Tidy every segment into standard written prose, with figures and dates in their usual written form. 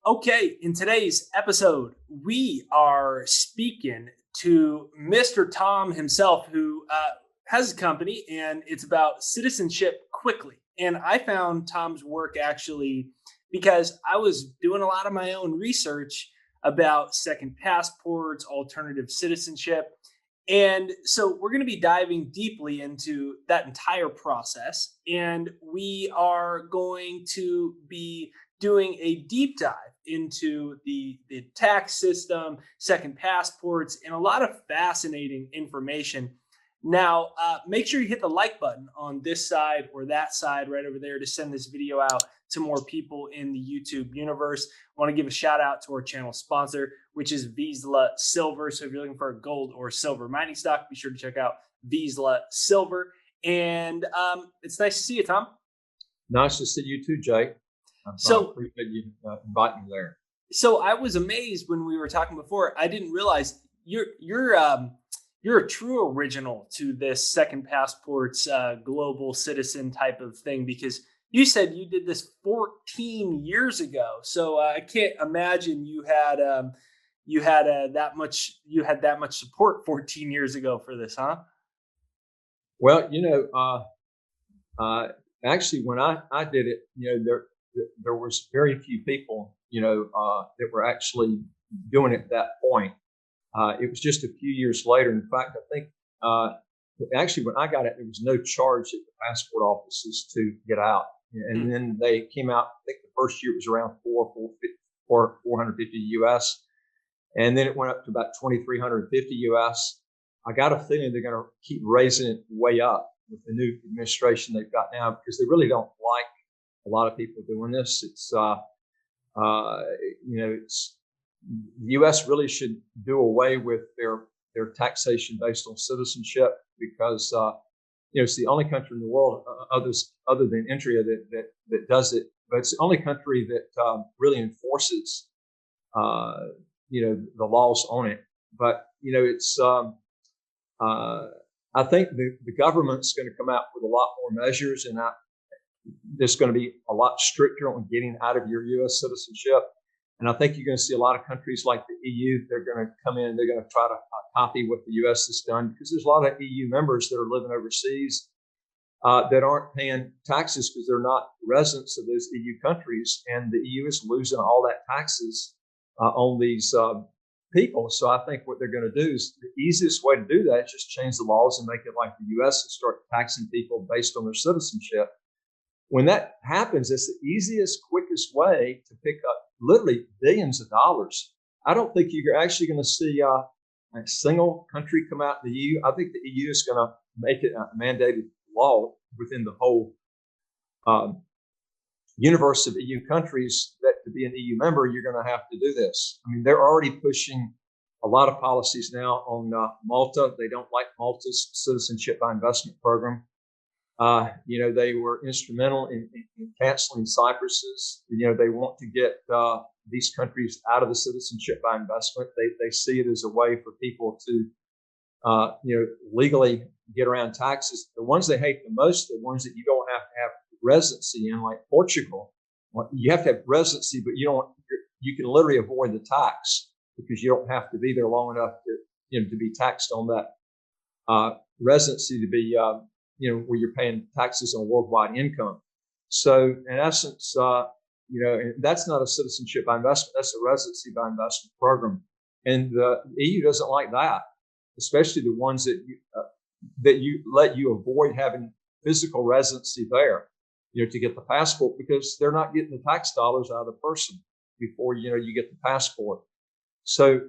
Okay, in today's episode, we are speaking to Mr. Tom himself, who has a company and it's about citizenship quickly. And I found Tom's work actually because I was doing a lot of my own research about second passports, alternative citizenship. And so we're going to be diving deeply into that entire process. And we are going to be doing a deep dive into the tax system, second passports, and a lot of fascinating information. Now, make sure you hit the like button on this side or that side right over there to send this video out to more people in the YouTube universe. I want to give a shout out to our channel sponsor, which is Vizsla Silver. So if you're looking for a gold or silver mining stock, be sure to check out Vizsla Silver. And it's nice to see you, Tom. Nice to see you too, Jake. I So appreciate you inviting me there. So I was amazed when we were talking before. I didn't realize you're a true original to this second passports global citizen type of thing because you said you did this 14 years ago. So I can't imagine you had that much support 14 years ago for this, huh? Well, actually, when I did it, there was very few people, that were actually doing it at that point. It was just a few years later. In fact, I think actually when I got it, there was no charge at the passport offices to get out. And then they came out. I think the first year it was around 450 US, and then it went up to about 2,350 US. I got a feeling they're going to keep raising it way up with the new administration they've got now because they really don't like a lot of people doing this. It's the U.S. really should do away with their taxation based on citizenship because it's the only country in the world other than India that does it. But it's the only country that really enforces the laws on it. But it's I think the government's going to come out with a lot more measures, and there's going to be a lot stricter on getting out of your U.S. citizenship. And I think you're going to see a lot of countries like the EU, they're going to come in and they're going to try to copy what the U.S. has done because there's a lot of EU members that are living overseas that aren't paying taxes because they're not residents of those EU countries. And the EU is losing all that taxes on these people. So I think what they're going to do is the easiest way to do that is just change the laws and make it like the U.S. and start taxing people based on their citizenship. When that happens, it's the easiest, quickest way to pick up literally billions of dollars. I don't think you're actually going to see a single country come out in the EU. I think the EU is going to make it a mandated law within the whole universe of EU countries that to be an EU member, you're going to have to do this. I mean, they're already pushing a lot of policies now on Malta. They don't like Malta's citizenship by investment program. They were instrumental in canceling Cyprus's. They want to get these countries out of the citizenship by investment. They see it as a way for people to, legally get around taxes. The ones they hate the most are the ones that you don't have to have residency in, like Portugal. You have to have residency, but you can literally avoid the tax because you don't have to be there long enough to be taxed on that residency to be where you're paying taxes on worldwide income. So in essence, that's not a citizenship by investment. That's a residency by investment program. And the EU doesn't like that, especially the ones that let you avoid having physical residency there, to get the passport because they're not getting the tax dollars out of the person before, you get the passport. So,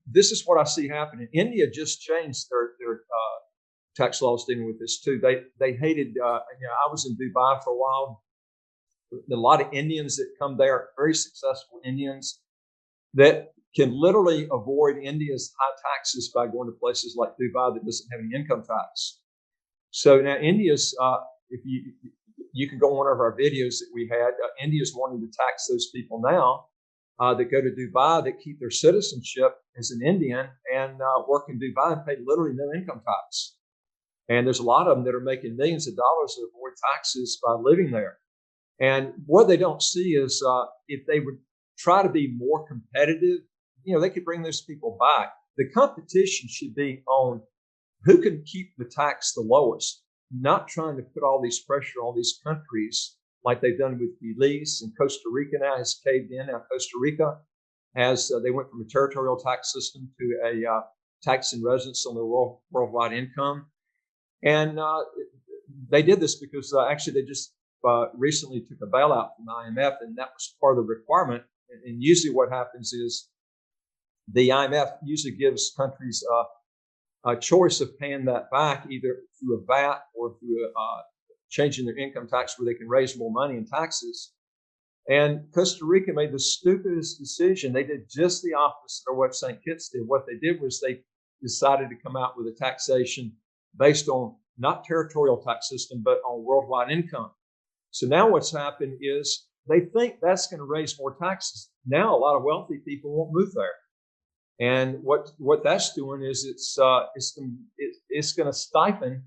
this is what I see happening. India just changed their tax laws dealing with this too. They hated. I was in Dubai for a while. A lot of Indians that come there, very successful Indians, that can literally avoid India's high taxes by going to places like Dubai that doesn't have any income tax. So now India's, if you can go on one of our videos that we had, India's wanting to tax those people now that go to Dubai that keep their citizenship as an Indian and work in Dubai and pay literally no income tax. And there's a lot of them that are making millions of dollars to avoid taxes by living there. And what they don't see is if they would try to be more competitive, they could bring those people back. The competition should be on who can keep the tax the lowest, not trying to put all these pressure on these countries like they've done with Belize, and Costa Rica now has caved in. Now Costa Rica has, they went from a territorial tax system to a tax in residence on their worldwide income. And they did this because actually they just recently took a bailout from the IMF, and that was part of the requirement. And usually what happens is the IMF usually gives countries a choice of paying that back either through a VAT or through changing their income tax where they can raise more money in taxes. And Costa Rica made the stupidest decision. They did just the opposite of what St. Kitts did. What they did was they decided to come out with a taxation based on not territorial tax system, but on worldwide income. So now what's happened is they think that's going to raise more taxes. Now a lot of wealthy people won't move there. And what that's doing is it's going to stifle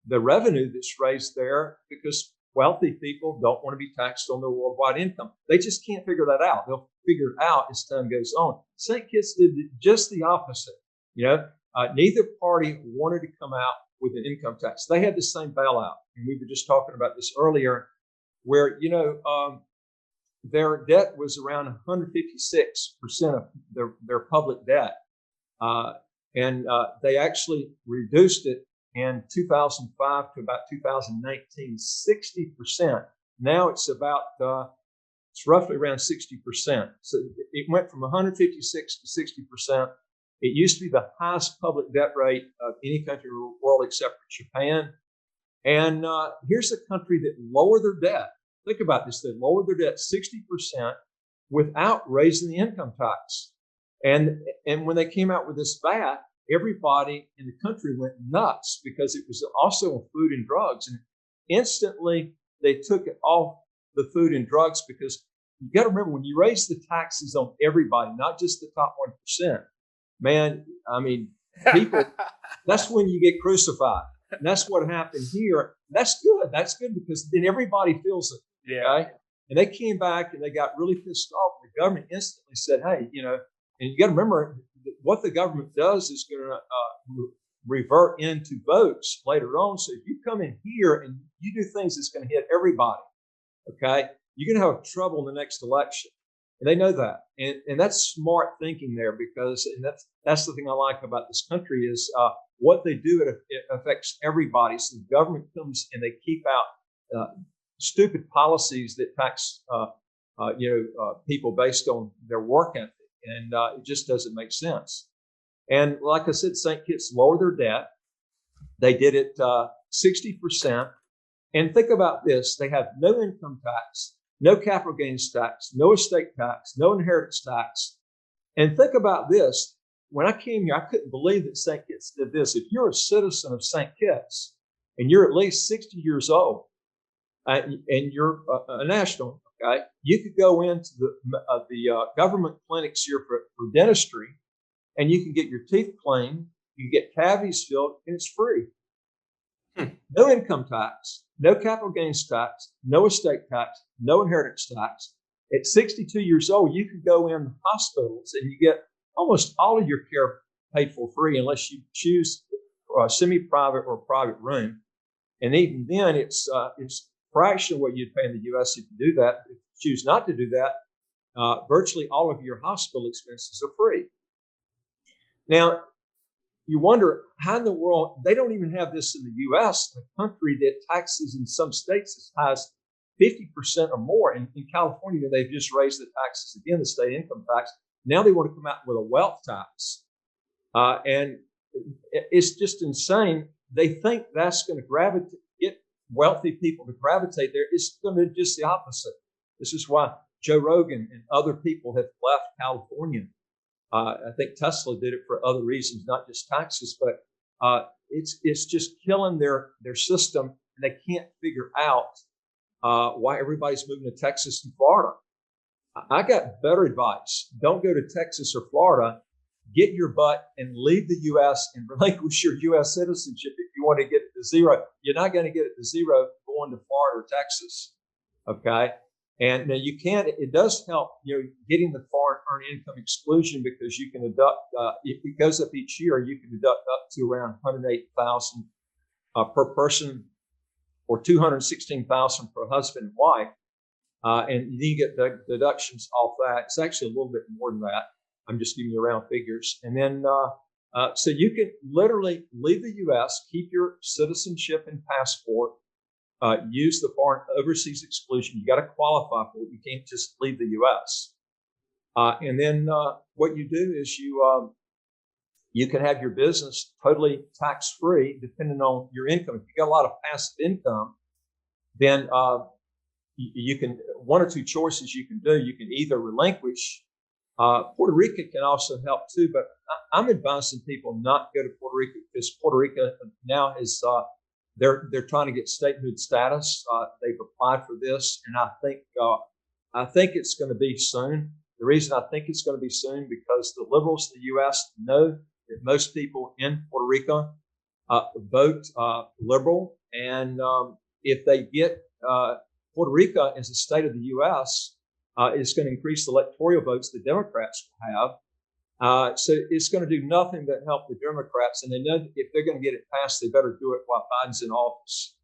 the revenue that's raised there because wealthy people don't want to be taxed on their worldwide income. They just can't figure that out. They'll figure it out as time goes on. St. Kitts did just the opposite. Neither party wanted to come out with an income tax. They had the same bailout, and we were just talking about this earlier, where their debt was around 156% of their public debt, and they actually reduced it in 2005 to about 2019, 60%. Now it's it's roughly around 60%. So it went from 156 to 60%. It used to be the highest public debt rate of any country in the world except for Japan. And here's a country that lowered their debt. Think about this. They lowered their debt 60% without raising the income tax. And when they came out with this VAT, everybody in the country went nuts because it was also on food and drugs. And instantly they took it off the food and drugs because you got to remember when you raise the taxes on everybody, not just the top 1%, man, I mean, people, that's when you get crucified. And that's what happened here. That's good. That's good because then everybody feels it. Yeah. Right? And they came back and they got really pissed off. The government instantly said, hey, and you got to remember what the government does is going to revert into votes later on. So if you come in here and you do things that's going to hit everybody, okay, you're going to have trouble in the next election. And they know that. And that's smart thinking there because that's the thing I like about this country is what they do, it affects everybody. So the government comes and they keep out stupid policies that tax people based on their work ethic. And it just doesn't make sense. And like I said, St. Kitts lowered their debt. They did it 60%. And think about this. They have no income tax, no capital gains tax, no estate tax, no inheritance tax. And think about this. When I came here, I couldn't believe that St. Kitts did this. If you're a citizen of St. Kitts and you're at least 60 years old and you're a national, okay, you could go into the government clinics here for dentistry and you can get your teeth cleaned, you can get cavities filled, and it's free. No income tax, no capital gains tax, no estate tax, no inheritance tax. At 62 years old, you can go in hospitals and you get almost all of your care paid for free unless you choose a semi-private or private room. And even then, it's fraction of what you'd pay in the U.S. if you do that. If you choose not to do that, virtually all of your hospital expenses are free. Now, you wonder how in the world, they don't even have this in the U.S., a country that taxes in some states as high as 50% or more. In California, they've just raised the taxes again, the state income tax. Now they want to come out with a wealth tax. And it's just insane. They think that's going to get wealthy people to gravitate there. It's going to do just the opposite. This is why Joe Rogan and other people have left California. I think Tesla did it for other reasons, not just taxes, but it's just killing their system, and they can't figure out why everybody's moving to Texas and Florida. I got better advice. Don't go to Texas or Florida. Get your butt and leave the U.S. and relinquish your U.S. citizenship if you want to get it to zero. You're not going to get it to zero going to Florida or Texas. Okay. And now you can, it does help, getting the foreign earned income exclusion because you can deduct, if it goes up each year, you can deduct up to around 108,000 per person or 216,000 per husband and wife. And you get the deductions off that. It's actually a little bit more than that. I'm just giving you round figures. And then, so you can literally leave the U.S., keep your citizenship and passport, use the foreign overseas exclusion. You got to qualify for it. You can't just leave the U.S. And then what you do is you can have your business totally tax free, depending on your income. If you got a lot of passive income, then you can, one or two choices you can do. You can either relinquish. Puerto Rico can also help too, but I'm advising people not to go to Puerto Rico because Puerto Rico now is they're trying to get statehood status. They've applied for this, and I think it's going to be soon. The reason I think it's going to be soon because the liberals in the U.S. know that most people in Puerto Rico vote liberal, and if they get Puerto Rico as a state of the U.S., it's going to increase the electoral votes the Democrats will have. So it's going to do nothing but help the Democrats. And they know if they're going to get it passed, they better do it while Biden's in office.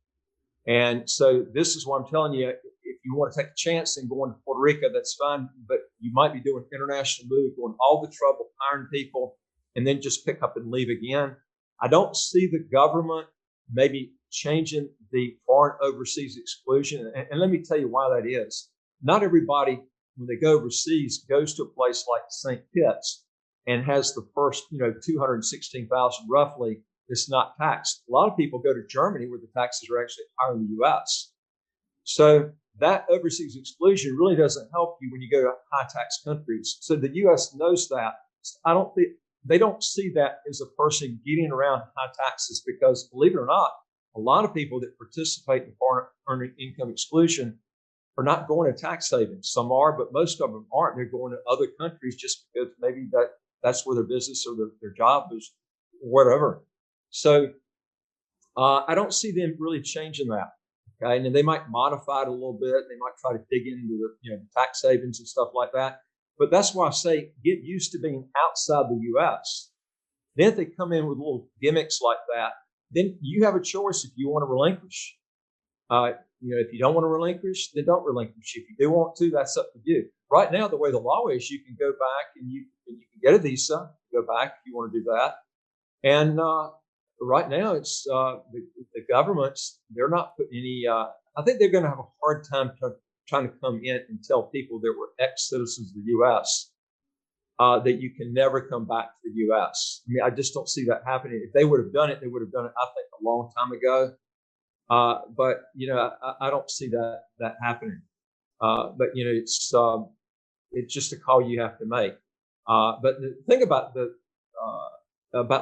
And so this is what I'm telling you. If you want to take a chance in going to Puerto Rico, that's fine. But you might be doing international move, going all the trouble, hiring people, and then just pick up and leave again. I don't see the government maybe changing the foreign overseas exclusion. And let me tell you why that is. Not everybody, when they go overseas, goes to a place like St. Kitts and has the first, 216,000 roughly. It's not taxed. A lot of people go to Germany where the taxes are actually higher in the U.S. So that overseas exclusion really doesn't help you when you go to high tax countries. So the U.S. knows that. I don't think they don't see that as a person getting around high taxes because, believe it or not, a lot of people that participate in foreign earned income exclusion are not going to tax havens. Some are, but most of them aren't. They're going to other countries just because maybe that's where their business or their job is, whatever. So I don't see them really changing that. Okay, and then they might modify it a little bit. They might try to dig into the tax havens and stuff like that. But that's why I say get used to being outside the U.S. Then if they come in with little gimmicks like that, then you have a choice if you want to relinquish. If you don't want to relinquish, then don't relinquish. If you do want to, that's up to you. Right now, the way the law is, you can go back and you can get a visa, go back if you want to do that. And right now, it's the governments, they're not putting any, I think they're going to have a hard time trying to come in and tell people that were ex-citizens of the U.S. That you can never come back to the U.S. I mean, I just don't see that happening. If they would have done it, they would have done it, I think, a long time ago. But I don't see that happening. But it's just a call you have to make. But the thing about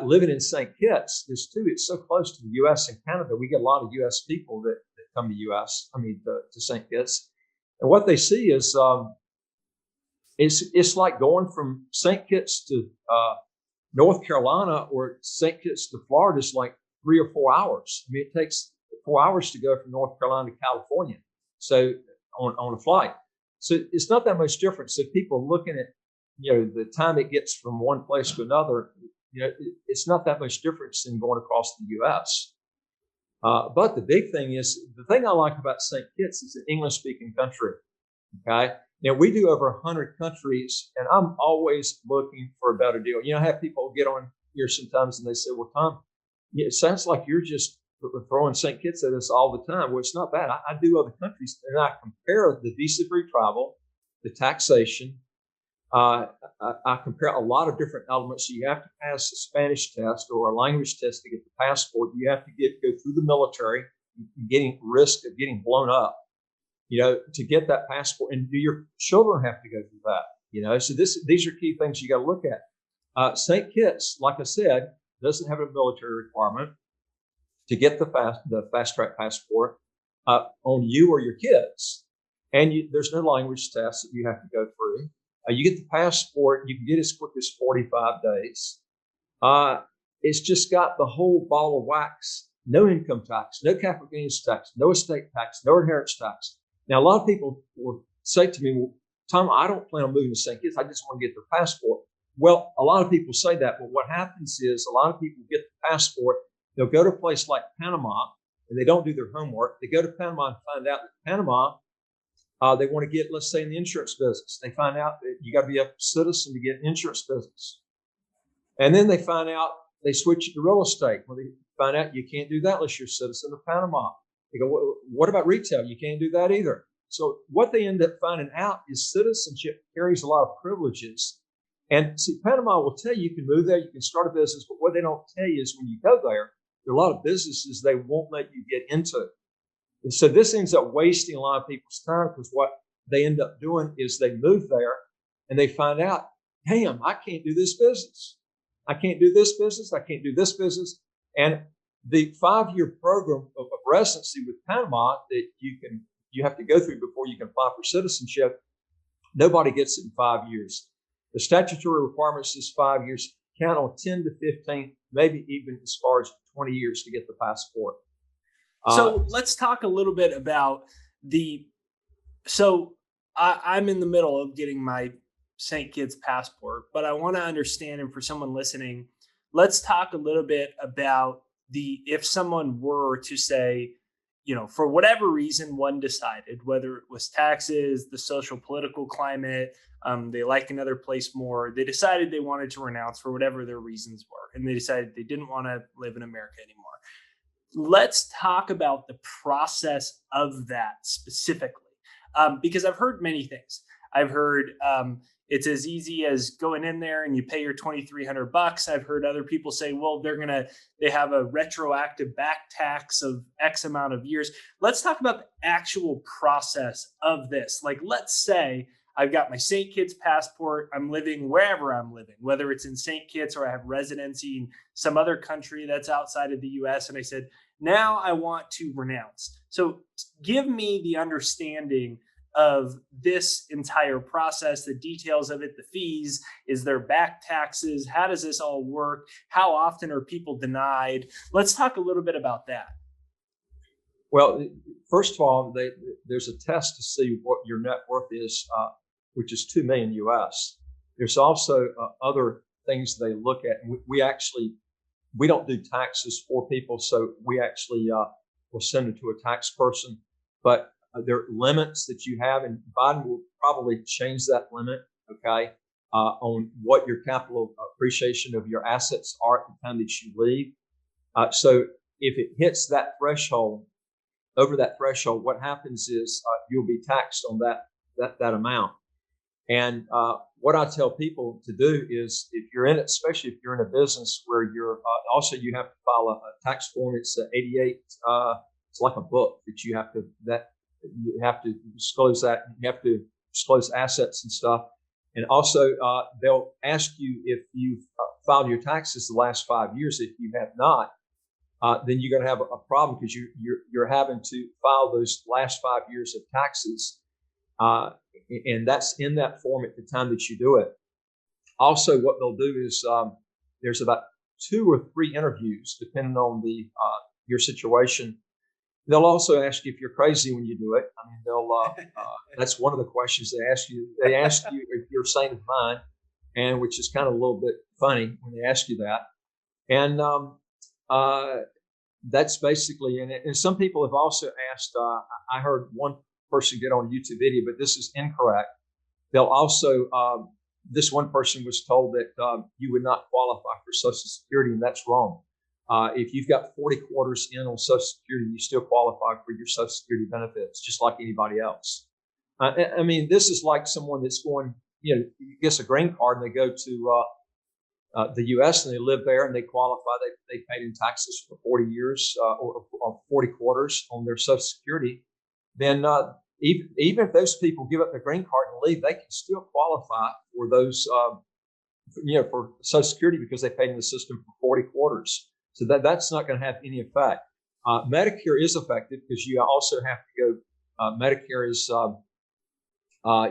living in St. Kitts is too, it's so close to the U.S. and Canada. We get a lot of U.S. people that come to U.S. To St. Kitts, and what they see is it's like going from St. Kitts to North Carolina or St. Kitts to Florida is like 3 or 4 hours. I mean, it takes 4 hours to go from North Carolina to California. So on a flight. So it's not that much difference. So people looking at, the time it gets from one place to another, it's not that much difference in going across the U.S. But the big thing is, the thing I like about St. Kitts is an English-speaking country. Okay. Now we do over 100 countries, and I'm always looking for a better deal. I have people get on here sometimes and they say, "Well, Tom, it sounds like you're just throwing St. Kitts at us all the time." Well, it's not that. I do other countries, and I compare the visa-free travel, the taxation. I compare a lot of different elements. So you have to pass a Spanish test or a language test to get the passport. You have to go through the military, getting risk of getting blown up, to get that passport. And do your children have to go through that? So these are key things you got to look at. St. Kitts, like I said, doesn't have a military requirement to get the fast track passport on you or your kids, and there's no language test that you have to go through. You get the passport, you can get as quick as 45 days. It's just got the whole ball of wax: no income tax, no capital gains tax, no estate tax, no inheritance tax. Now, a lot of people will say to me, well, Tom, I don't plan on moving to St. Kitts. I just want to get their passport. Well, a lot of people say that, but what happens is a lot of people get the passport. They'll go to a place like Panama, and they don't do their homework. They go to Panama and find out that Panama, they want to get, let's say, in the insurance business. They find out that you got to be a citizen to get an insurance business. And then they find out they switch to real estate. Well, they find out you can't do that unless you're a citizen of Panama. They go, what about retail? You can't do that either. So what they end up finding out is citizenship carries a lot of privileges. And see, Panama will tell you can move there, you can start a business, but what they don't tell you is when you go there are a lot of businesses they won't let you get into. And so this ends up wasting a lot of people's time, because what they end up doing is they move there and they find out, damn, I can't do this business. I can't do this business. I can't do this business. And the 5-year program of residency with Panama that you have to go through before you can apply for citizenship, nobody gets it in 5 years. The statutory requirements is 5 years. Count on 10 to 15, maybe even as far as 20 years to get the passport. So let's talk a little bit about I'm in the middle of getting my St. Kitts passport, but I want to understand, and for someone listening, let's talk a little bit about if someone were to say, for whatever reason, one decided, whether it was taxes, the social political climate, they like another place more, they decided they wanted to renounce for whatever their reasons were, and they decided they didn't want to live in America anymore. Let's talk about the process of that specifically, because I've heard many things. I've heard it's as easy as going in there and you pay your $2,300. I've heard other people say, well, they have a retroactive back tax of X amount of years. Let's talk about the actual process of this. Like, let's say I've got my St. Kitts passport. I'm living wherever I'm living, whether it's in St. Kitts or I have residency in some other country that's outside of the US. And I said, now I want to renounce. So give me the understanding of this entire process, the details of it, the fees, is there back taxes? How does this all work? How often are people denied? Let's talk a little bit about that. Well, first of all, there's a test to see what your net worth is, which is $2 million US. There's also other things they look at. And we don't do taxes for people, so we actually will send it to a tax person. But there are limits that you have, and Biden will probably change that limit, okay, on what your capital appreciation of your assets are at the time that you leave. So if it hits that threshold, over that threshold, what happens is you'll be taxed on that amount. And what I tell people to do is, if you're in it, especially if you're in a business where you're also you have to file a tax form. It's 88. It's like a book that you have to disclose that. You have to disclose assets and stuff. And also, they'll ask you if you've filed your taxes the last 5 years. If you have not, then you're going to have a problem, because you're having to file those last 5 years of taxes. And that's in that form at the time that you do it. Also, what they'll do is there's about 2 or 3 interviews, depending on your situation. They'll also ask you if you're crazy when you do it. I mean, that's one of the questions they ask you. They ask you if you're sane of mind, and which is kind of a little bit funny when they ask you that. And that's basically in it. And some people have also asked, I heard one person get on YouTube video, but this is incorrect. They'll also, this one person was told that you would not qualify for Social Security, and that's wrong. If you've got 40 quarters in on Social Security, you still qualify for your Social Security benefits, just like anybody else. I mean, this is like someone that's going, gets a green card and they go to the U.S. and they live there and they qualify. They paid in taxes for 40 years or 40 quarters on their Social Security. Then even if those people give up their green card and leave, they can still qualify for those, for Social Security, because they paid in the system for 40 quarters. So that's not going to have any effect. Medicare is effective, because you also have to go. Medicare is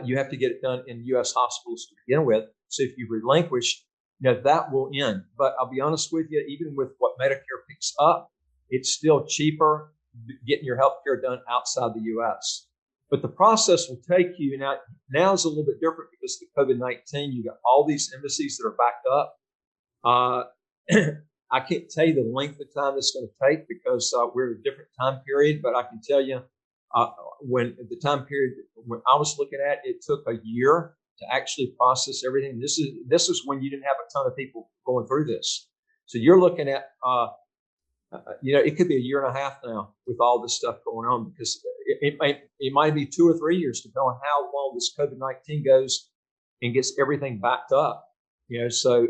you have to get it done in U.S. hospitals to begin with. So if you relinquish, that will end. But I'll be honest with you, even with what Medicare picks up, it's still cheaper getting your health care done outside the U.S. But the process will take you now is a little bit different because of COVID-19. You got all these embassies that are backed up. I can't tell you the length of time it's going to take because we're in a different time period. But I can tell you, when the time period when I was looking at, it took a year to actually process everything. This is when you didn't have a ton of people going through this. So you're looking at, it could be a year and a half now with all this stuff going on, because it might be 2 or 3 years, depending on how long this COVID-19 goes and gets everything backed up. So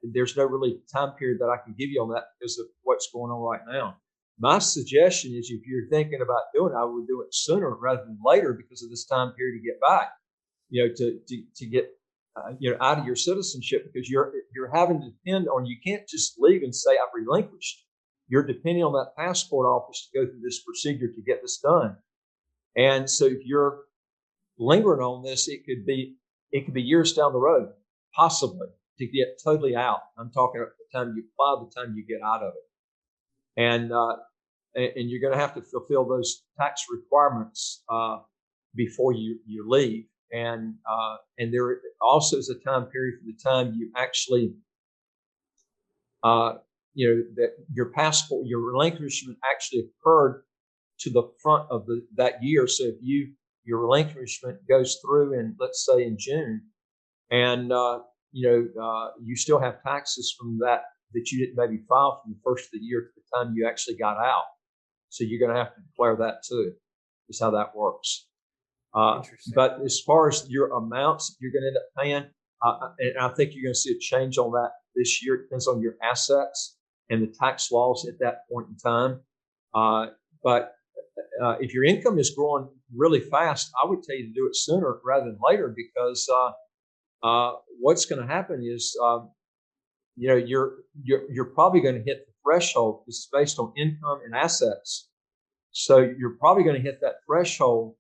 there's no really time period that I can give you on that because of what's going on right now. My suggestion is, if you're thinking about doing it, I would do it sooner rather than later because of this time period to get back, to get out of your citizenship, because you're having to depend on, you can't just leave and say I've relinquished. You're depending on that passport office to go through this procedure to get this done. And so if you're lingering on this, it could be years down the road, possibly, to get totally out. I'm talking about the time you apply, the time you get out of it. And you're going to have to fulfill those tax requirements before you leave. And there also is a time period from the time you actually, that your passport, your relinquishment actually occurred to the front of that year. So if your relinquishment goes through in, let's say, in June, and you still have taxes from that you didn't maybe file from the first of the year to the time you actually got out. So you're going to have to declare that too. Is how that works. But as far as your amounts you're going to end up paying, and I think you're going to see a change on that this year. It depends on your assets and the tax laws at that point in time. But if your income is growing really fast, I would tell you to do it sooner rather than later, because what's going to happen is, you're probably going to hit the threshold. It's based on income and assets. So you're probably going to hit that threshold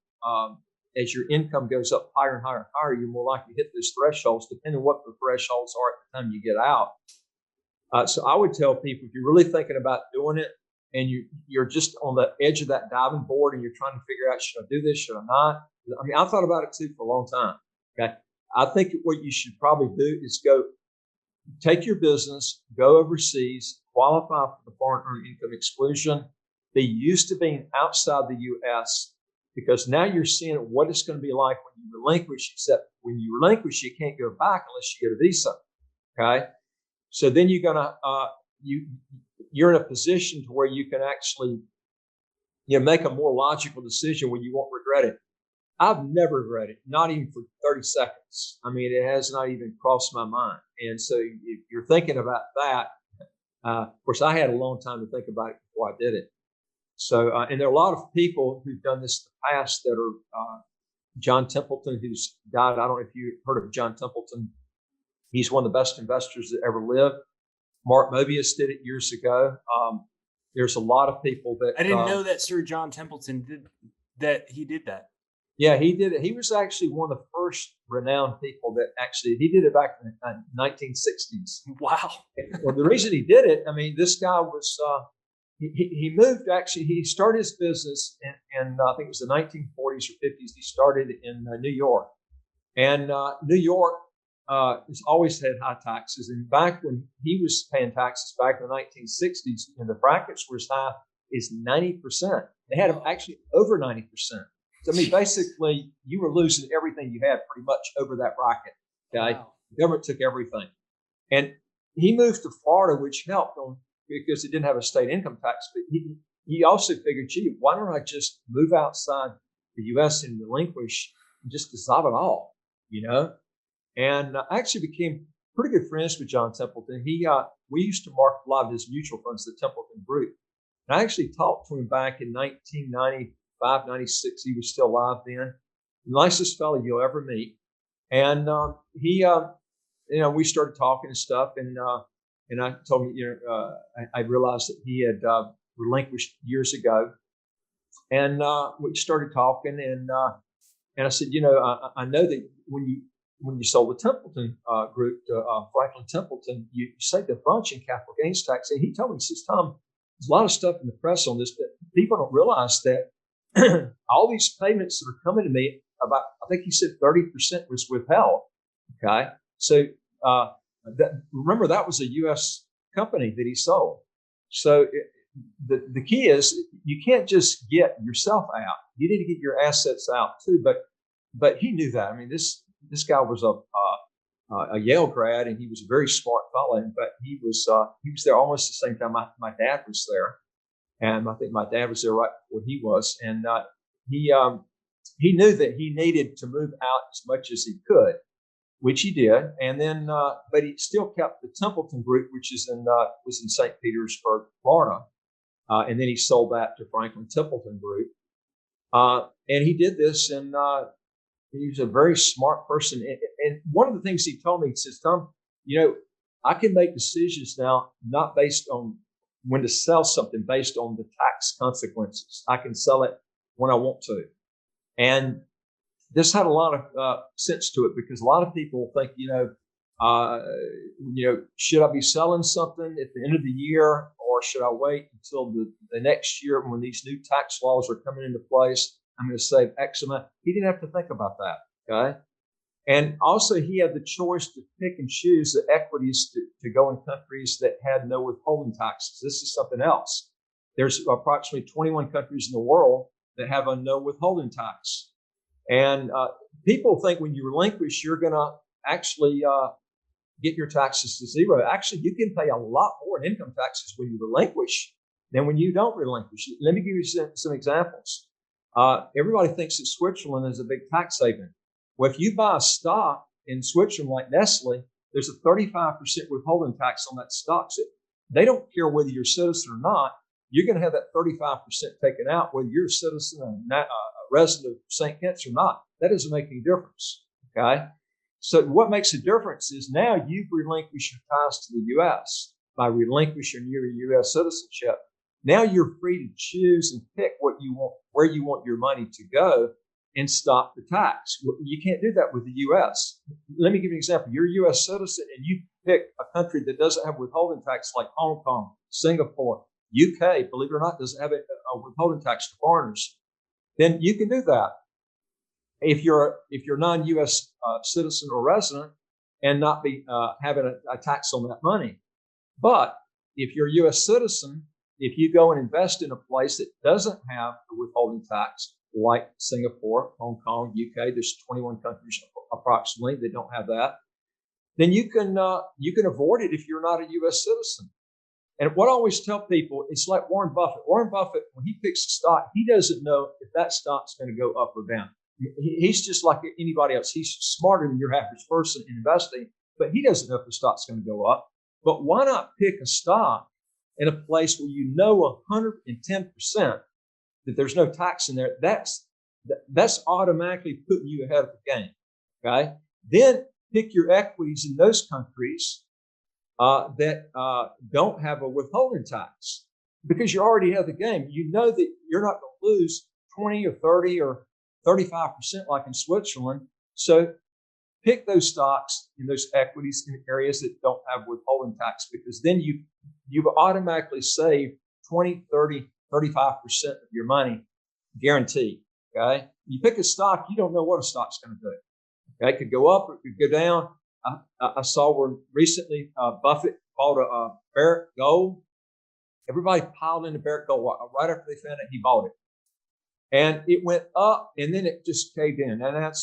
as your income goes up higher and higher and higher. You're more likely to hit those thresholds, depending on what the thresholds are at the time you get out. So I would tell people, if you're really thinking about doing it and you're just on the edge of that diving board and you're trying to figure out, should I do this, should I not? I mean, I thought about it too for a long time. Okay. I think what you should probably do is take your business, go overseas, qualify for the foreign earned income exclusion, be used to being outside the U.S., because now you're seeing what it's going to be like when you relinquish, except when you relinquish, you can't go back unless you get a visa. Okay. So then you're going to, you're in a position to where you can actually, make a more logical decision when you won't regret it. I've never regretted it, not even for 30 seconds. I mean, it has not even crossed my mind. And so if you're thinking about that, of course, I had a long time to think about it before I did it. So, and there are a lot of people who've done this in the past that are, John Templeton, who's died. I don't know if you've heard of John Templeton. He's one of the best investors that ever lived. Mark Mobius did it years ago. There's a lot of people that I didn't know that Sir John Templeton did that. He did that. Yeah, he did it. He was actually one of the first renowned people that he did it back in the 1960s. Wow. Well, the reason he did it, I mean, this guy was, he moved, actually, he started his business in I think it was the 1940s or 50s. He started in New York. And New York has always had high taxes. And back when he was paying taxes back in the 1960s, and the brackets were as high as 90%. They had them actually over 90%. So, I mean, basically, you were losing everything you had pretty much over that bracket. Okay. Wow. The government took everything. And he moved to Florida, which helped him because it didn't have a state income tax. But he also figured, gee, why don't I just move outside the U.S. and relinquish and just dissolve it all, And I actually became pretty good friends with John Templeton. We used to market a lot of his mutual funds, the Templeton Group. And I actually talked to him back in 1995, 96. He was still alive then. The nicest fellow you'll ever meet. And we started talking and stuff. And I told him, I realized that he had relinquished years ago. And we started talking. And I said, I know that when you sold the Templeton Group to Franklin Templeton, you saved a bunch in capital gains tax. And he told me, he says, Tom, there's a lot of stuff in the press on this, but people don't realize that all these payments that are coming to me, about, I think he said 30% was withheld. Okay. So remember, that was a U.S. company that he sold. So the key is you can't just get yourself out. You need to get your assets out too. But he knew that. I mean, this guy was a Yale grad, and he was a very smart fellow. But he was there almost the same time my dad was there, and I think my dad was there right before he was. And he knew that he needed to move out as much as he could, which he did. And then, but he still kept the Templeton Group, which is was in St. Petersburg, Florida. And then he sold that to Franklin Templeton Group. And he did this, and he was a very smart person. And one of the things he told me, he says, Tom, I can make decisions now not based on when to sell something, based on the tax consequences. I can sell it when I want to. And this had a lot of sense to it, because a lot of people think, should I be selling something at the end of the year, or should I wait until the next year when these new tax laws are coming into place? I'm going to save X amount. He didn't have to think about that. Okay. And also, he had the choice to pick and choose the equities to go in countries that had no withholding taxes. This is something else. There's approximately 21 countries in the world that have a no withholding tax. And people think when you relinquish, you're going to actually get your taxes to zero. Actually, you can pay a lot more in income taxes when you relinquish than when you don't relinquish. Let me give you some examples. Everybody thinks that Switzerland is a big tax haven. Well, if you buy a stock in Switzerland like Nestle, there's a 35% withholding tax on that stock. So they don't care whether you're a citizen or not. You're going to have that 35% taken out, whether you're a citizen, a resident of St. Kitts or not. That doesn't make any difference. Okay. So what makes a difference is now you've relinquished your ties to the U.S. by relinquishing your U.S. citizenship. Now you're free to choose and pick what you want, where you want your money to go, and stop the tax. You can't do that with the U.S. Let me give you an example. You're a U.S. citizen and you pick a country that doesn't have withholding tax, like Hong Kong, Singapore, UK, believe it or not, doesn't have a withholding tax to foreigners. Then you can do that if you're non-U.S. Citizen or resident, and not be having a tax on that money. But if you're a U.S. citizen, if you go and invest in a place that doesn't have a withholding tax, like Singapore, Hong Kong, UK, there's 21 countries approximately that don't have that, then you can avoid it if you're not a U.S. citizen. And what I always tell people, it's like Warren Buffett. Warren Buffett, when he picks a stock, he doesn't know if that stock's going to go up or down. He's just like anybody else. He's smarter than your average person in investing, but he doesn't know if the stock's going to go up. But why not pick a stock in a place where you know 110% that there's no tax in there? That's automatically putting you ahead of the game. Okay. Then pick your equities in those countries that don't have a withholding tax, because you already have the game. You know that you're not going to lose 20 or 30 or 35% like in Switzerland. So pick those stocks and those equities in areas that don't have withholding tax, because then you've automatically saved 20, 30, 35% of your money, guaranteed. Okay. You pick a stock, you don't know what a stock's going to do. Okay. It could go up, or it could go down. I saw where recently Buffett bought a Barrick Gold. Everybody piled into Barrick Gold. Right after they found it, he bought it. And it went up, and then it just caved in. And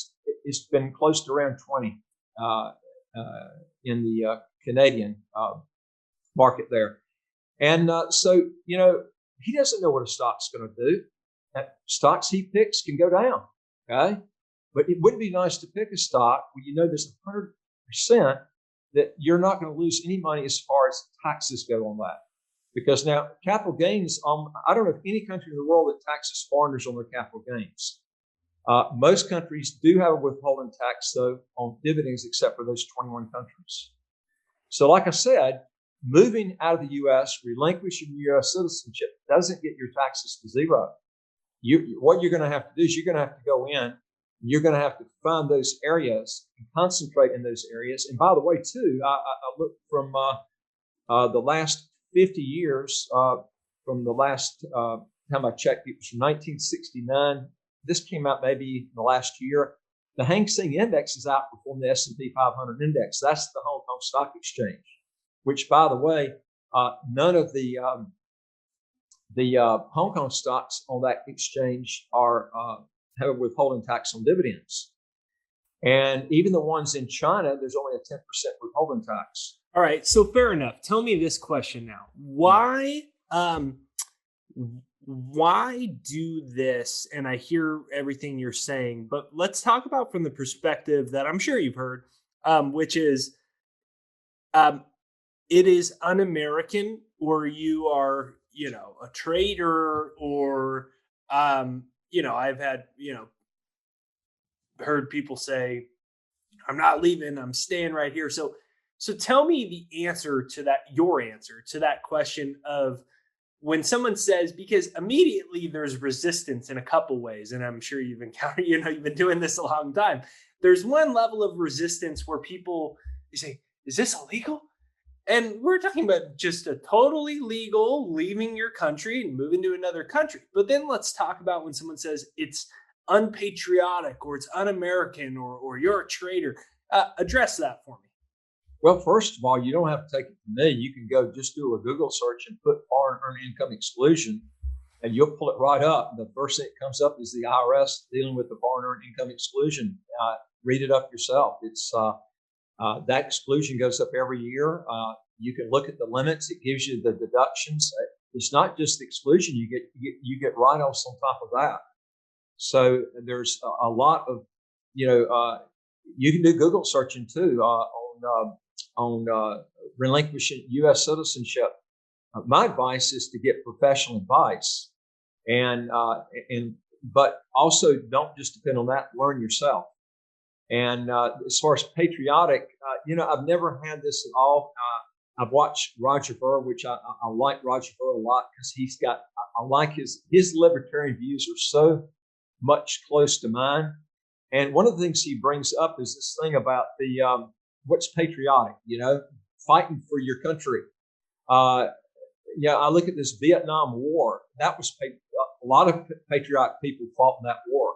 it's been close to around 20 in the Canadian market there. And so, he doesn't know what a stock's going to do. Stocks he picks can go down. Okay. But it wouldn't be nice to pick a stock where you know there's 100% that you're not going to lose any money as far as taxes go on that. Because now capital gains, I don't know of any country in the world that taxes foreigners on their capital gains. Most countries do have a withholding tax, though, on dividends, except for those 21 countries. So like I said, moving out of the U.S., relinquishing your U.S. citizenship doesn't get your taxes to zero. What you're going to have to do is you're going to have to go in, you're going to have to find those areas and concentrate in those areas. And by the way, too, I looked from the last 50 years, from the last time I checked, it was from 1969. This came out maybe in the last year. The Hang Seng Index has outperformed the S&P 500 index. That's the Hong Kong Stock Exchange, which, by the way, none of the Hong Kong stocks on that exchange are have a withholding tax on dividends. And even the ones in China, there's only a 10% withholding tax. All right, so fair enough. Tell me this question now: why do this? And I hear everything you're saying, but let's talk about from the perspective that I'm sure you've heard, which is, it is un-American, or you are, a traitor, or, I've had, heard people say, I'm not leaving, I'm staying right here. So tell me the answer to that, your answer to that question of when someone says, because immediately there's resistance in a couple ways, and I'm sure you've encountered, you've been doing this a long time. There's one level of resistance where people say, is this illegal? And we're talking about just a totally legal leaving your country and moving to another country. But then let's talk about when someone says it's unpatriotic, or it's un-American, or you're a traitor. Address that for me. Well, first of all, you don't have to take it from me. You can go just do a Google search and put foreign earned income exclusion, and you'll pull it right up. The first thing that comes up is the IRS dealing with the foreign earned income exclusion. Read it up yourself. It's that exclusion goes up every year. You can look at the limits. It gives you the deductions. It's not just the exclusion. You get write-offs on top of that. So there's a lot of, you can do Google searching too on relinquishing U.S. citizenship. My advice is to get professional advice, but also don't just depend on that. Learn yourself. And as far as patriotic, I've never had this at all. I've watched Roger Ver, which I like Roger Ver a lot because I like his libertarian views are so much close to mine. And one of the things he brings up is this thing about the what's patriotic, fighting for your country. I look at this Vietnam War. That was a lot of patriotic people fought in that war.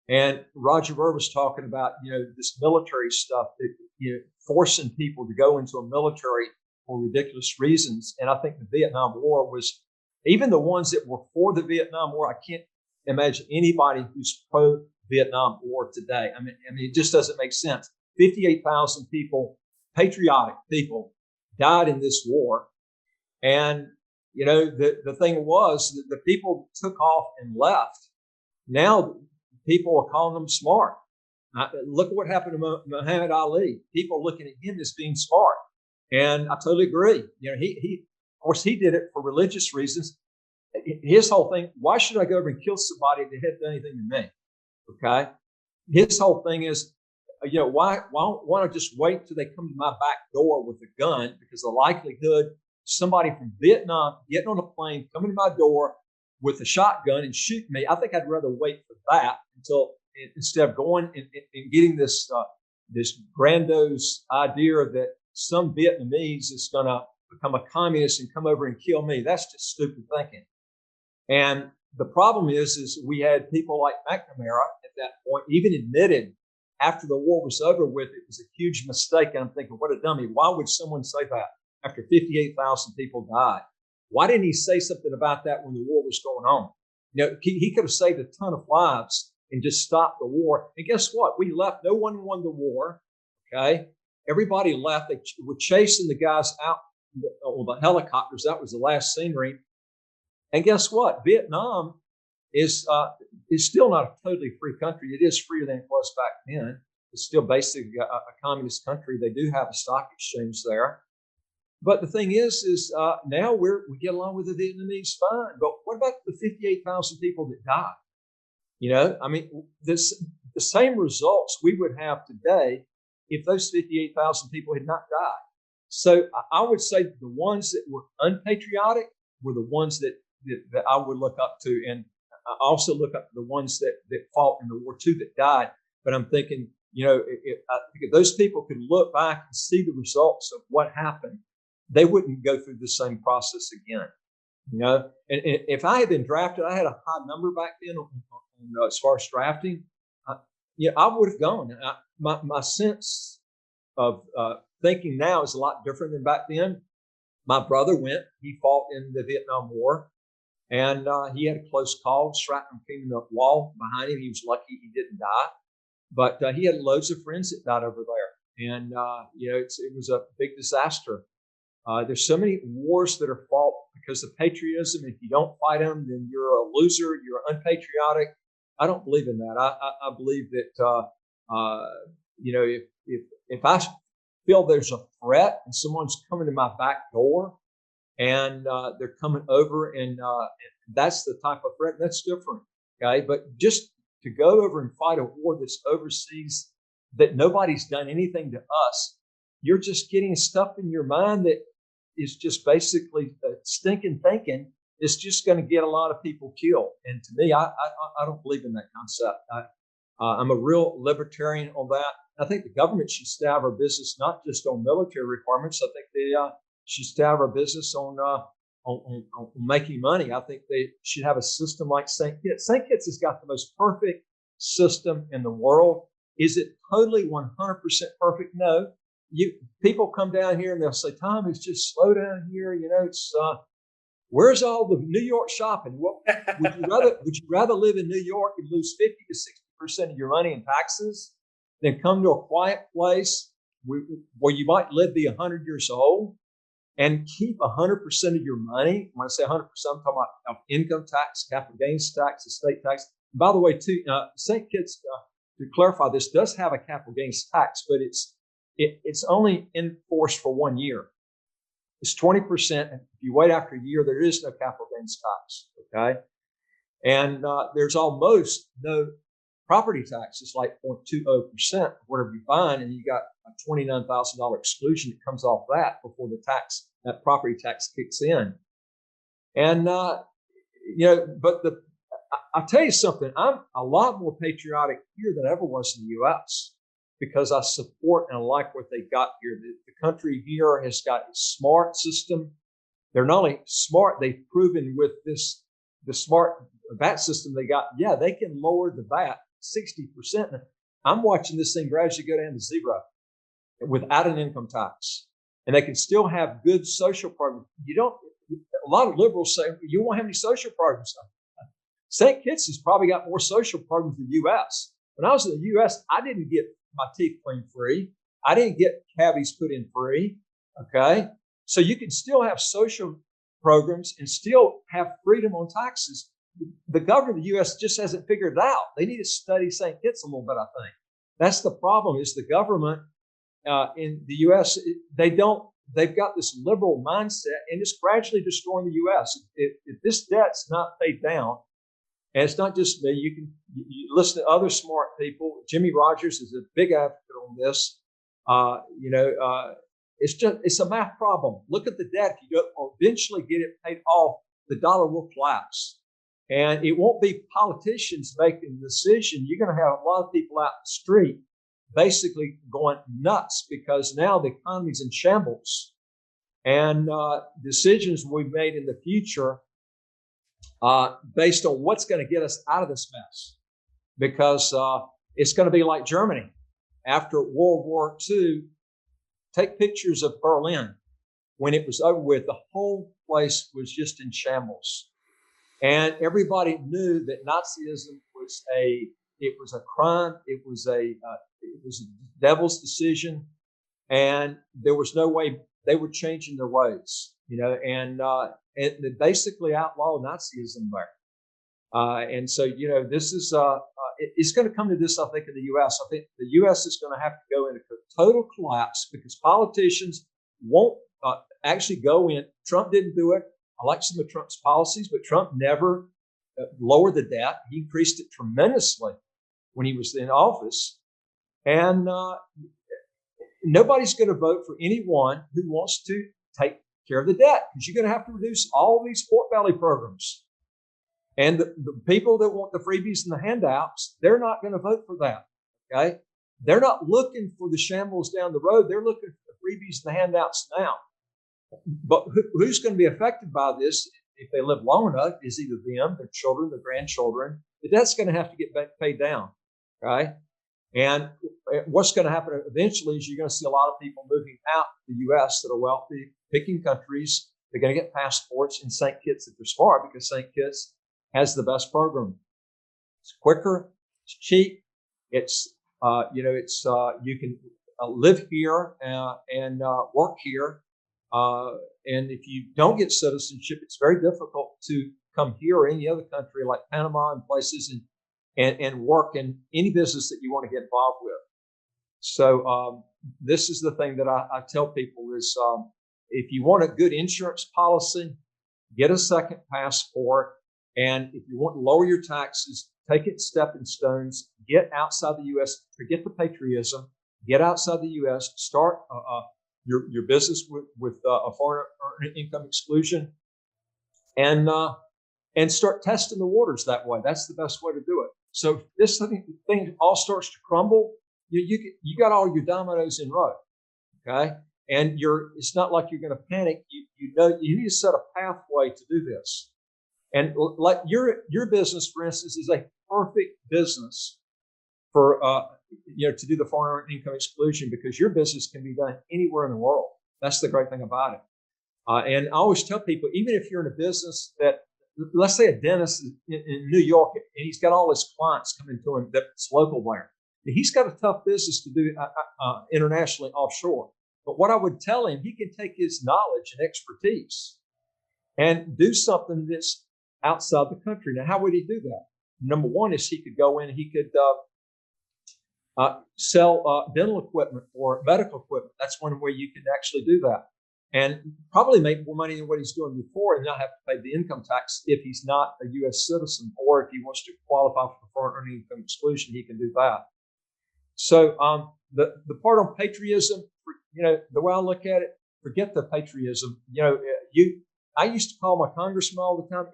And Roger Ver was talking about, this military stuff, that, forcing people to go into a military for ridiculous reasons. And I think the Vietnam War was, even the ones that were for the Vietnam War, I can't imagine anybody who's pro-Vietnam War today. I mean, it just doesn't make sense. 58,000 people, patriotic people, died in this war. And, the thing was that the people took off and left. Now people are calling them smart. Look at what happened to Muhammad Ali. People looking at him as being smart. And I totally agree. He of course, he did it for religious reasons. His whole thing, why should I go over and kill somebody that had done anything to me? Okay. His whole thing is, why don't I just wait till they come to my back door with a gun? Because the likelihood somebody from Vietnam getting on a plane, coming to my door with a shotgun and shooting me, I think I'd rather wait for that instead of going and getting this grandiose idea that some Vietnamese is going to become a communist and come over and kill me. That's just stupid thinking. And the problem is we had people like McNamara at that point even admitted after the war was over with, it was a huge mistake. And I'm thinking, what a dummy. Why would someone say that after 58,000 people died? Why didn't he say something about that when the war was going on? He could have saved a ton of lives and just stopped the war. And guess what? We left. No one won the war. Okay. Everybody left. They were chasing the guys out on the helicopters. That was the last scenery. And guess what? Vietnam is still not a totally free country. It is freer than it was back then. It's still basically a communist country. They do have a stock exchange there. But the thing is now we get along with the Vietnamese fine. But what about the 58,000 people that died? The same results we would have today if those 58,000 people had not died. So I would say the ones that were unpatriotic were the ones that I would look up to. And I also look up to the ones that fought in the war too that died. But I'm thinking, if those people could look back and see the results of what happened, they wouldn't go through the same process again. And if I had been drafted, I had a high number back then as far as drafting. I would have gone. My sense of thinking now is a lot different than back then. My brother went. He fought in the Vietnam War, and he had a close call. Shrapnel came in the wall behind him. He was lucky he didn't die, but he had loads of friends that died over there, and it was a big disaster. There's so many wars that are fought because of patriotism. If you don't fight them, then you're a loser. You're unpatriotic. I don't believe in that. I believe that if I feel there's a threat and someone's coming to my back door and they're coming over and that's the type of threat, that's different. Okay, but just to go over and fight a war that's overseas that nobody's done anything to us, you're just getting stuff in your mind that is just basically stinking thinking. It's just going to get a lot of people killed. And to me, I don't believe in that concept. I'm a real libertarian on that. I think the government should stay out of our business, not just on military requirements. I think they should stay out of our business on making money. I think they should have a system like St. Kitts. St. Kitts has got the most perfect system in the world. Is it totally 100% perfect? No. People come down here and they'll say, Tom, it's just slow down here. It's where's all the New York shopping? Well, would you rather live in New York and lose 50 to 60% of your money in taxes than come to a quiet place where you might live be 100 years old and keep 100% of your money? When I say 100%, I'm talking about income tax, capital gains tax, estate tax. And by the way, too, St. Kitts, to clarify, this does have a capital gains tax, but it's only enforced for 1 year. It's 20%. If you wait after a year, there is no capital gains tax. Okay, and there's almost no property tax. It's like 0.20% of whatever you find, and you got a $29,000 exclusion that comes off that before that property tax kicks in. And but I'll tell you something. I'm a lot more patriotic here than I ever was in the U.S. because I support and I like what they got here. The country here has got a smart system. They're not only smart, they've proven with the smart VAT system they got, they can lower the VAT 60%. I'm watching this thing gradually go down to zero without an income tax. And they can still have good social programs. A lot of liberals say, you won't have any social programs. St. Kitts has probably got more social programs than the U.S. When I was in the U.S., I didn't get my teeth cleaned free. I didn't get cavities put in free. Okay. So you can still have social programs and still have freedom on taxes. The government of the U.S. just hasn't figured it out. They need to study St. Kitts a little bit, I think. That's the problem, is the government in the U.S., they've got this liberal mindset and it's gradually destroying the U.S. If this debt's not paid down, and it's not just me, you listen to other smart people. Jimmy Rogers is a big advocate on this. It's a math problem. Look at the debt. If you don't eventually get it paid off, the dollar will collapse. And it won't be politicians making the decision. You're going to have a lot of people out in the street basically going nuts because now the economy's in shambles. And decisions we've made in the future based on what's going to get us out of this mess. Because it's going to be like Germany. After World War II, take pictures of Berlin. When it was over with, the whole place was just in shambles. And everybody knew that Nazism was a crime. It was a devil's decision, and there was no way they were changing their ways. And they basically outlawed Nazism there. And so this is it's going to come to this. I think in the U.S. I think the U.S. is going to have to go into total collapse because politicians won't actually go in. Trump didn't do it. I like some of Trump's policies, but Trump never lowered the debt. He increased it tremendously when he was in office. And nobody's going to vote for anyone who wants to take care of the debt because you're going to have to reduce all these pork belly programs. And the people that want the freebies and the handouts, they're not going to vote for that. Okay. They're not looking for the shambles down the road. They're looking for the freebies and the handouts now. But who's going to be affected by this if they live long enough, is either them, their children, their grandchildren. The debt's going to have to get paid down, okay? And what's going to happen eventually is you're going to see a lot of people moving out the U.S. that are wealthy, picking countries. They're going to get passports in St. Kitts if they're smart, because St. Kitts has the best program. It's quicker, it's cheap, it's you can live here and work here. And if you don't get citizenship, it's very difficult to come here or any other country like Panama and places and work in any business that you want to get involved with. So this is the thing that I tell people is if you want a good insurance policy, get a second passport. And if you want to lower your taxes, take it in stepping stones, get outside the U.S., forget the patriotism, get outside the U.S., start your business with a foreign income exclusion, and start testing the waters that way. That's the best way to do it. So if this thing all starts to crumble, you got all your dominoes in row, okay? And it's not like you're going to panic. You know you need to set a pathway to do this. And like your business, for instance, is a perfect business for to do the foreign income exclusion, because your business can be done anywhere in the world. That's the great thing about it. And I always tell people, even if you're in a business that, let's say a dentist in New York, and he's got all his clients coming to him that's local there. He's got a tough business to do internationally offshore. But what I would tell him, he can take his knowledge and expertise and do something that's outside the country. Now, how would he do that? Number one is he could go in, he could sell dental equipment or medical equipment. That's one way you can actually do that, and probably make more money than what he's doing before, and not have to pay the income tax if he's not a U.S. citizen, or if he wants to qualify for foreign earning income exclusion, he can do that. So the part on patriotism, the way I look at it, forget the patriotism. I used to call my congressman all the time.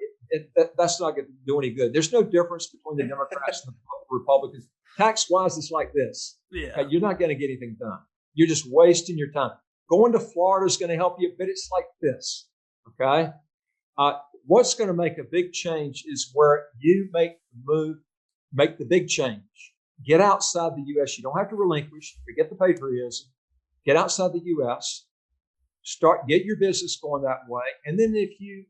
That's not going to do any good. There's no difference between the Democrats and the Republicans. Tax-wise, it's like this. Yeah. Okay? You're not going to get anything done. You're just wasting your time. Going to Florida is going to help you, but it's like this. Okay? What's going to make a big change is where you make the move, make the big change. Get outside the U.S. You don't have to relinquish. Forget the patriotism. Get outside the U.S. Get your business going that way. And then if you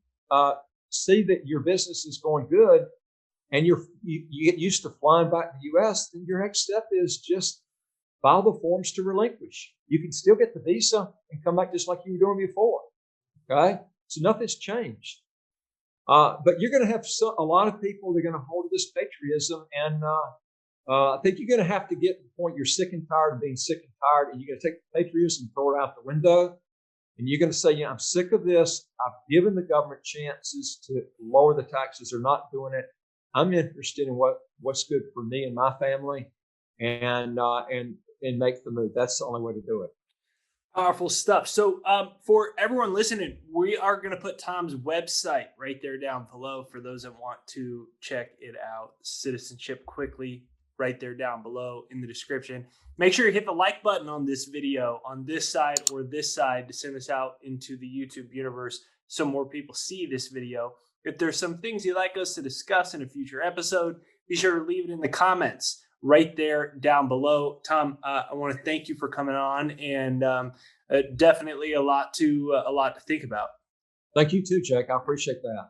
see that your business is going good and you get used to flying back to the U.S., then your next step is just file the forms to relinquish. You can still get the visa and come back just like you were doing before. Okay? So nothing's changed. But you're going to have a lot of people that are going to hold to this patriotism, and I think you're going to have to get to the point you're sick and tired of being sick and tired, and you're going to take the patriotism and throw it out the window. And you're going to say, I'm sick of this. I've given the government chances to lower the taxes. They're not doing it. I'm interested in what's good for me and my family, and make the move. That's the only way to do it. Powerful stuff. So for everyone listening, we are going to put Tom's website right there down below for those that want to check it out. Citizenship Quickly, right there down below in the description. Make sure you hit the like button on this video on this side or this side to send us out into the YouTube universe so more people see this video. If there's some things you'd like us to discuss in a future episode, be sure to leave it in the comments right there down below. Tom, I want to thank you for coming on, and definitely a lot to think about. Thank you too, Jake. I appreciate that.